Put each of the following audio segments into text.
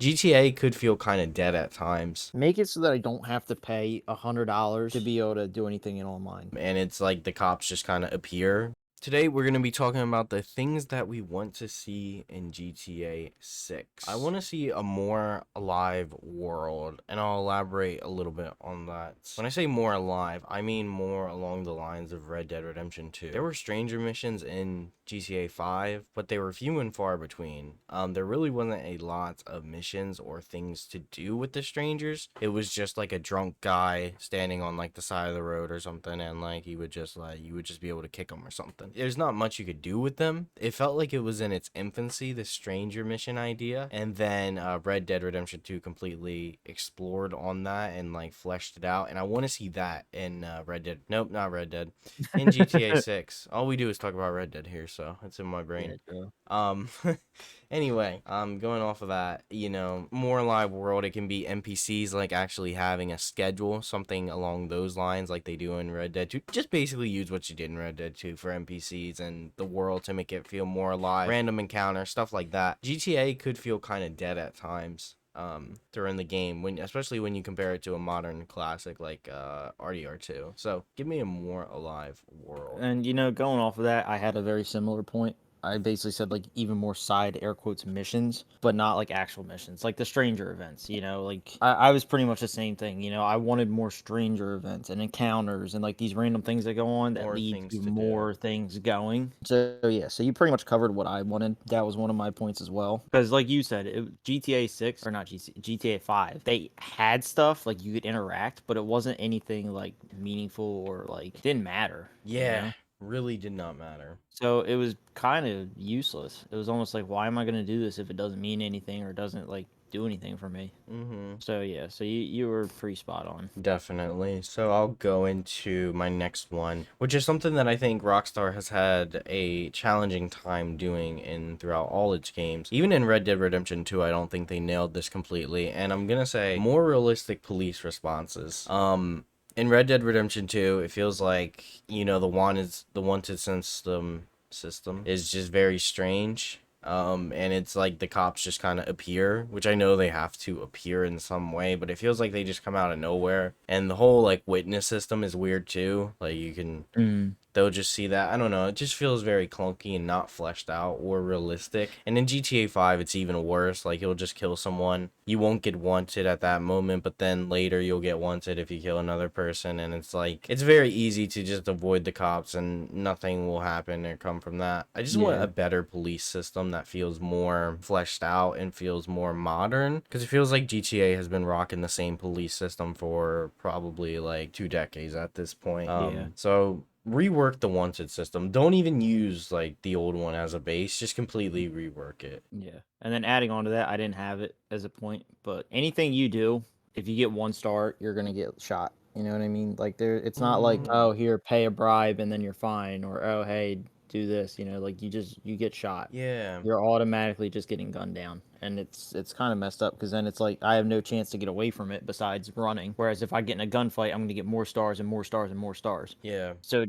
GTA could feel kind of dead at times. Make it so that I don't have to pay $100 to be able to do anything in online. And it's like the cops just kind of appear. Today, we're going to be talking about the things that we want to see in GTA 6. I want to see a more alive world, and I'll elaborate a little bit on that. When I say more alive, I mean more along the lines of Red Dead Redemption 2. There were stranger missions in GTA 5, but they were few and far between. There really wasn't a lot of missions or things to do with the strangers. It was just like a drunk guy standing on like the side of the road or something, and like you would just be able to kick him or something. There's not much you could do with them. It felt like it was in its infancy, the stranger mission idea, and then Red Dead Redemption 2 completely explored on that and like fleshed it out. And I want to see that in Red Dead. Nope, not Red Dead. In GTA 6. All we do is talk about Red Dead here, so it's in my brain. Yeah, true. Um, anyway, going off of that, more live world, it can be NPCs like actually having a schedule, something along those lines, like they do in Red Dead 2. Just basically use what you did in Red Dead 2 for NPCs and the world to make it feel more alive. Random encounter, stuff like that. GTA could feel kind of dead at times during the game, especially when you compare it to a modern classic like RDR2. So give me a more alive world. And going off of that, I had a very similar point. I basically said like even more side air quotes missions, but not like actual missions, like the stranger events. Like I was pretty much the same thing. I wanted more stranger events and encounters and like these random things that go on that More lead things to to do. more things going. So yeah, so you pretty much covered what I wanted. That was one of my points as well. Because like you said, GTA 6 or not GTA 5, they had stuff like you could interact, but it wasn't anything like meaningful or like didn't matter. Yeah, really did not matter. So it was kind of useless. It was almost like, why am I going to do this if it doesn't mean anything or doesn't like do anything for me? Mm-hmm. So yeah, so you were pretty spot on. Definitely. So I'll go into my next one, which is something that I think Rockstar has had a challenging time doing in throughout all its games. Even in Red Dead Redemption 2, I don't think they nailed this completely. And I'm gonna say more realistic police responses. In Red Dead Redemption 2, it feels like, the wanted system is just very strange. And it's like the cops just kind of appear, which I know they have to appear in some way, but it feels like they just come out of nowhere. And the whole like witness system is weird too. Like you can Mm. they'll just see that. I don't know. It just feels very clunky and not fleshed out or realistic. And in GTA 5, it's even worse. Like, you'll just kill someone. You won't get wanted at that moment, but then later you'll get wanted if you kill another person. And it's like, it's very easy to just avoid the cops and nothing will happen or come from that. I just want Yeah. a better police system that feels more fleshed out and feels more modern. Because it feels like GTA has been rocking the same police system for probably like 2 decades at this point. Yeah. So rework the wanted system. Don't even use like the old one as a base. Just completely rework it. Yeah. And then adding on to that, I didn't have it as a point, but anything you do, if you get 1 star, you're gonna get shot. You know what I mean? Like it's not like, oh, here, pay a bribe and then you're fine, or oh, hey, do this. Like you get shot. Yeah. You're automatically just getting gunned down, and it's kind of messed up because then it's like I have no chance to get away from it besides running. Whereas if I get in a gunfight, I'm gonna get more stars and more stars and more stars. Yeah. So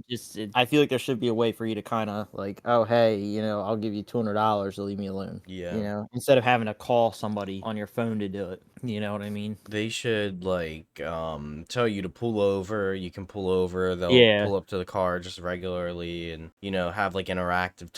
I feel like there should be a way for you to kind of like, oh hey, I'll give you $200 to leave me alone. Yeah. Instead of having to call somebody on your phone to do it. You know what I mean? They should like tell you to pull over. You can pull over. They'll Yeah, pull up to the car just regularly, and have like interactive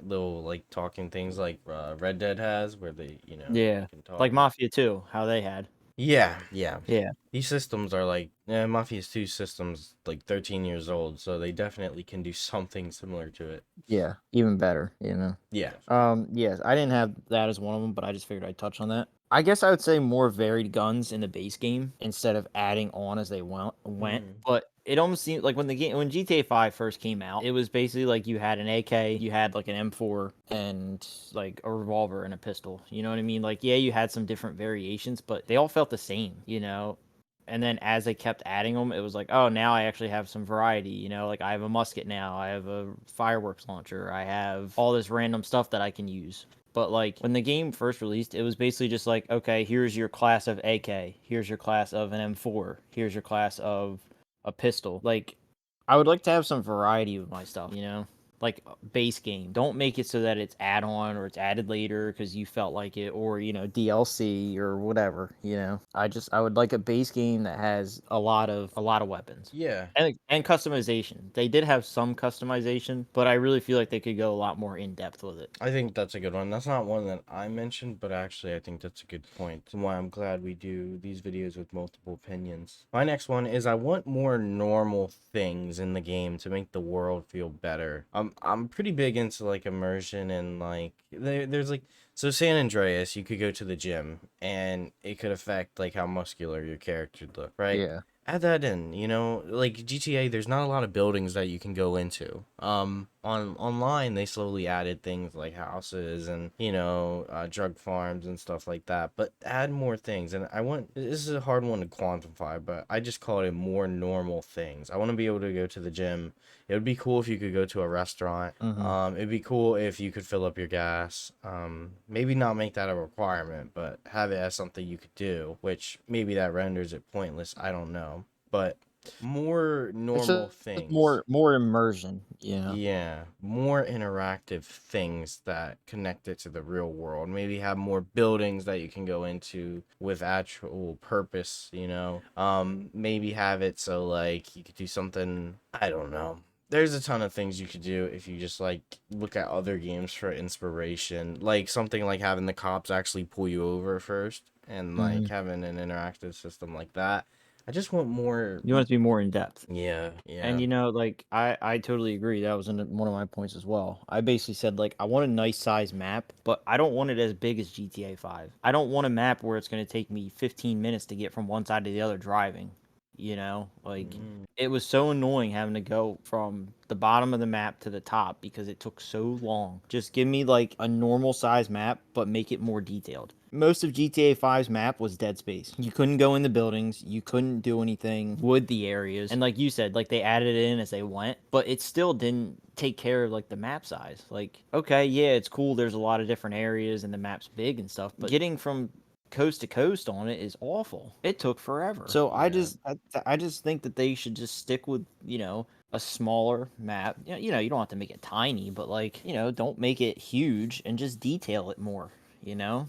little like talking things like Red Dead has, where they yeah. can talk. Like Mafia 2, how they had. Yeah, yeah. Yeah, These systems are like, Mafia's 2 systems like 13 years old, so they definitely can do something similar to it. yeah, even better. Yeah. Yes, I didn't have that as one of them, but I just figured I'd touch on that. I guess I would say more varied guns in the base game instead of adding on as they went. Mm. But it almost seemed like when GTA 5 first came out, it was basically like you had an AK, you had like an M4 and like a revolver and a pistol. You know what I mean? Like yeah, you had some different variations, but they all felt the same. And then as they kept adding them, it was like, oh, now I actually have some variety. Like I have a musket now, I have a fireworks launcher, I have all this random stuff that I can use. But like when the game first released, it was basically just like, okay, here's your class of AK, here's your class of an M4, here's your class of a pistol. Like I would like to have some variety with my stuff. like base game. Don't make it so that it's add on or it's added later because you felt like it, or DLC or whatever. I would like a base game that has a lot of weapons. Yeah, And customization. They did have some customization, but I really feel like they could go a lot more in depth with it. I think that's a good one. That's not one that I mentioned, but actually, I think that's a good point. And why I'm glad we do these videos with multiple opinions. My next one is I want more normal things in the game to make the world feel better. I'm pretty big into like immersion and like there's like so San Andreas, you could go to the gym and it could affect like how muscular your character look, right? Yeah. Add that in, like GTA, there's not a lot of buildings that you can go into. On online, they slowly added things like houses and drug farms and stuff like that. But add more things, and this is a hard one to quantify, but I just call it more normal things. I want to be able to go to the gym. It would be cool if you could go to a restaurant. Hmm. It'd be cool if you could fill up your gas. Maybe not make that a requirement, but have it as something you could do, which maybe that renders it pointless. I don't know, but more It's normal just things. more immersion. Yeah, more interactive things that connect it to the real world. Maybe have more buildings that you can go into with actual purpose. Maybe have it so like you could do something, I don't know. There's a ton of things you could do if you just like look at other games for inspiration. Like something like having the cops actually pull you over first and like Hmm. having an interactive system like that. I just want more. You want it to be more in depth. Yeah, And yeah. like I totally agree. That was one of my points as well. I basically said like I want a nice size map, but I don't want it as big as GTA 5. I don't want a map where it's going to take me 15 minutes to get from one side to the other driving. Like Mm. it was so annoying having to go from the bottom of the map to the top because it took so long. Just give me like a normal size map, but make it more detailed. Most of GTA 5's map was dead space. You couldn't go in the buildings, you couldn't do anything with the areas. And like you said, like they added it in as they went, but it still didn't take care of like the map size. Like, okay, yeah, it's cool, there's a lot of different areas and the map's big and stuff, but getting from coast to coast on it is awful. It took forever. So Yeah. I just think that they should just stick with, a smaller map. You don't have to make it tiny, but like, don't make it huge and just detail it more.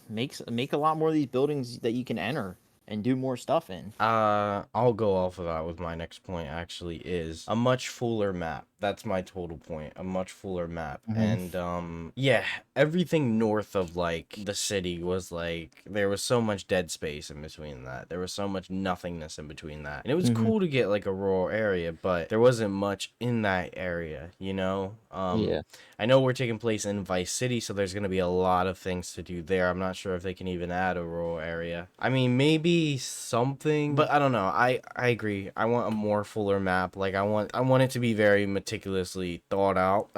Make a lot more of these buildings that you can enter and do more stuff in. I'll go off of that with my next point actually is a much fuller map. That's my total point. A much fuller map. Hmm. And yeah, everything north of like the city was like there was so much dead space in between that. There was so much nothingness in between that. And it was Hmm. cool to get like a rural area, but there wasn't much in that area. Yeah. I know we're taking place in Vice City, so there's going to be a lot of things to do there. I'm not sure if they can even add a rural area. I mean, maybe something, but I don't know. I agree. I want a more fuller map. Like I want it to be very meticulously thought out.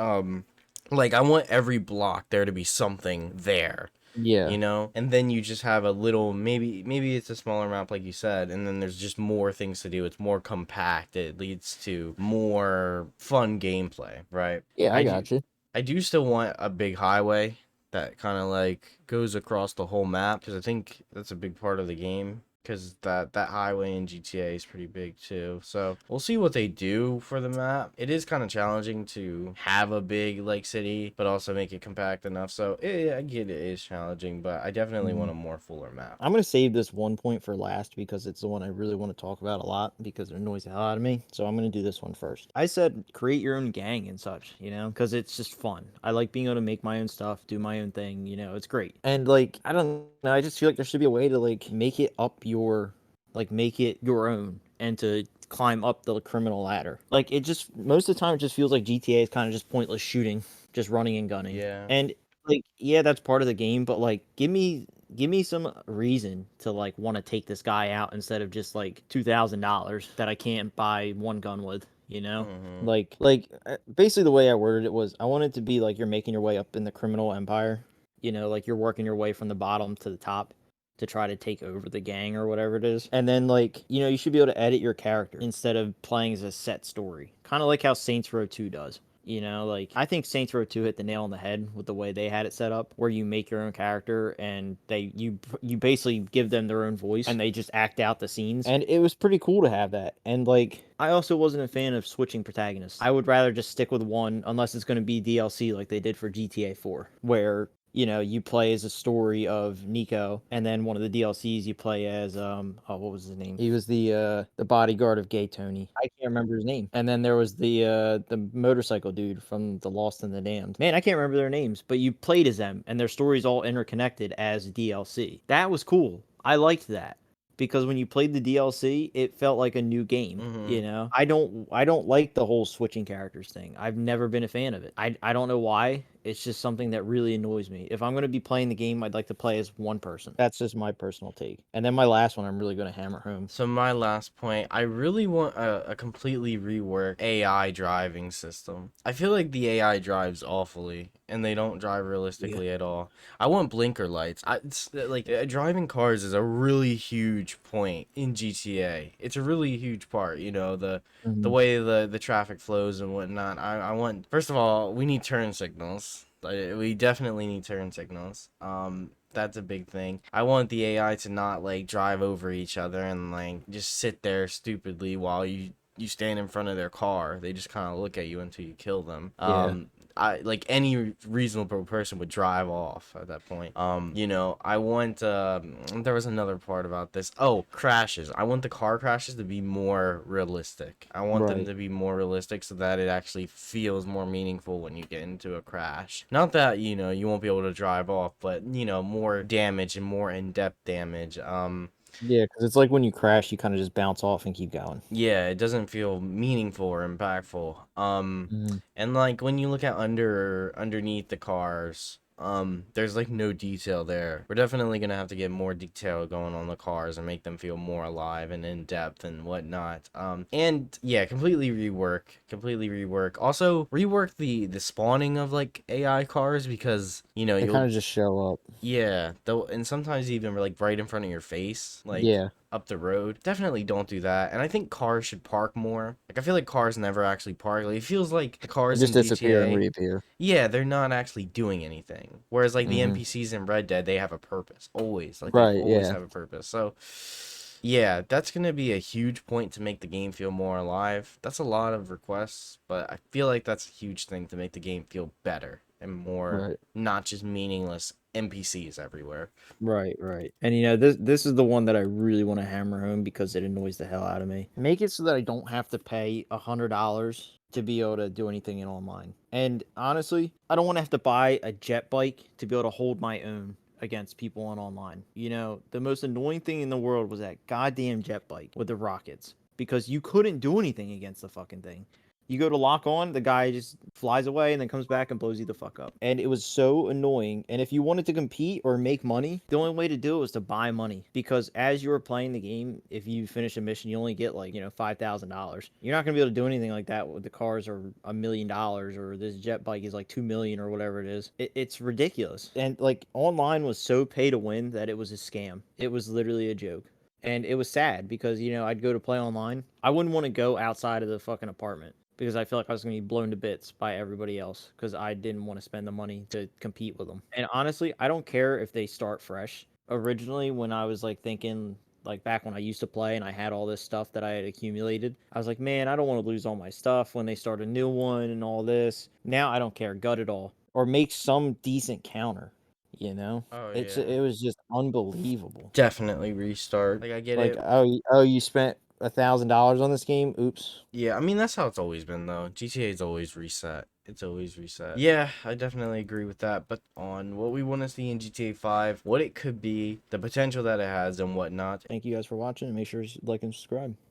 Like I want every block there to be something there. Yeah. And then you just have a little, maybe it's a smaller map like you said, and then there's just more things to do. It's more compact. It leads to more fun gameplay, right? Yeah, I I do got you. I do still want a big highway that kind of like goes across the whole map because I think that's a big part of the game. Because that highway in GTA is pretty big too. So we'll see what they do for the map. It is kind of challenging to have a big like city, but also make it compact enough. So I get it is challenging, but I definitely want a more fuller map. I'm gonna save this one point for last because it's the one I really want to talk about a lot because it annoys the hell out of me. So I'm gonna do this one first. I said create your own gang and such, because it's just fun. I like being able to make my own stuff, do my own thing. It's great. And like I don't know, I just feel like there should be a way to like make it your own and to climb up the criminal ladder. Like it just most of the time it just feels like GTA is kind of just pointless shooting, just running and gunning. Yeah. And like yeah, that's part of the game, but like give me some reason to like want to take this guy out instead of just like $2,000 that I can't buy one gun with. Hmm. Basically the way I worded it was I want it to be like you're making your way up in the criminal empire. Like you're working your way from the bottom to the top to try to take over the gang or whatever it is. And then like, you should be able to edit your character instead of playing as a set story. Kind of like how Saints Row 2 does. You know, like I think Saints Row 2 hit the nail on the head with the way they had it set up, where you make your own character and you basically give them their own voice and they just act out the scenes. And it was pretty cool to have that. And like I also wasn't a fan of switching protagonists. I would rather just stick with one unless it's going to be DLC like they did for GTA 4, where you know, you play as a story of Nico, and then one of the DLCs you play as what was his name? He was the bodyguard of Gay Tony. I can't remember his name. And then there was the motorcycle dude from The Lost and the Damned. Man, I can't remember their names, but you played as them, and their stories all interconnected as DLC. That was cool. I liked that. Because when you played the DLC, it felt like a new game. You know, I don't like the whole switching characters thing. I've never been a fan of it. I don't know why. It's just something that really annoys me. If I'm going to be playing the game, I'd like to play as one person. That's just my personal take. And then my last one, I'm really going to hammer home. So my last point, I really want a completely reworked AI driving system. I feel like the AI drives awfully, and they don't drive realistically at all. I want blinker lights. Driving cars is a really huge point in GTA. It's a really huge part. You know, the way the traffic flows and whatnot. I want, first of all, we need turn signals. We definitely need turn signals. That's a big thing. I want the AI to not like drive over each other and like just sit there stupidly while you stand in front of their car. They just kind of look at you until you kill them. Yeah. I like any reasonable person would drive off at that point. You know, I want there was another part about this. Oh, crashes. I want the car crashes to be more realistic. I want them Right. to be more realistic so that it actually feels more meaningful when you get into a crash. Not that, you know, you won't be able to drive off, but you know, more damage and more in-depth damage. Yeah, because it's like when you crash, you kind of just bounce off and keep going. Yeah, it doesn't feel meaningful or impactful. Mhm. And like when you look at underneath the cars, there's like no detail there. We're definitely gonna have to get more detail going on the cars and make them feel more alive and in depth and whatnot. And yeah, completely rework. Also rework the spawning of like AI cars because you know They you'll kind of just show up. yeah, though, and sometimes even like right in front of your face, like Yeah. up the road. Definitely don't do that. And I think cars should park more. Like I feel like cars never actually park. Like it feels like the They cars just in disappear and GTA, reappear. yeah, they're not actually doing anything. Whereas like the Hmm. NPCs in Red Dead, they have a purpose. Always. Like they Right, always yeah. have a purpose. So yeah, that's gonna be a huge point to make the game feel more alive. That's a lot of requests, but I feel like that's a huge thing to make the game feel better and more Right. not just meaningless NPCs everywhere. Right, right. And you know, this is the one that I really want to hammer home because it annoys the hell out of me. Make it so that I don't have to pay $100 to be able to do anything in online. And honestly, I don't want to have to buy a jet bike to be able to hold my own against people on online. You know, the most annoying thing in the world was that goddamn jet bike with the rockets because you couldn't do anything against the fucking thing. You go to lock on, the guy just flies away and then comes back and blows you the fuck up. And it was so annoying. And if you wanted to compete or make money, the only way to do it was to buy money. Because as you were playing the game, if you finish a mission, you only get like, you know, $5,000. You're not gonna be able to do anything like that with the cars are $1 million or this jet bike is like 2 million or whatever it is. It's ridiculous. And like online was so pay to win that it was a scam. It was literally a joke. And it was sad because, you know, I'd go to play online. I wouldn't want to go outside of the fucking apartment because I feel like I was going to be blown to bits by everybody else because I didn't want to spend the money to compete with them. And honestly, I don't care if they start fresh. Originally, when I was like thinking, like back when I used to play and I had all this stuff that I had accumulated, I was like, man, I don't want to lose all my stuff when they start a new one and all this. Now I don't care, gut it all or make some decent counter. You know, Oh it yeah. was just unbelievable. Definitely restart. Like I get Like, it. oh, you spent $1,000 on this game? Oops. Yeah, I mean that's how it's always been though. GTA is always reset. It's always reset. Yeah, I definitely agree with that. But on what we want to see in GTA 5, what it could be, the potential that it has, and whatnot. Thank you guys for watching, and make sure you like and subscribe.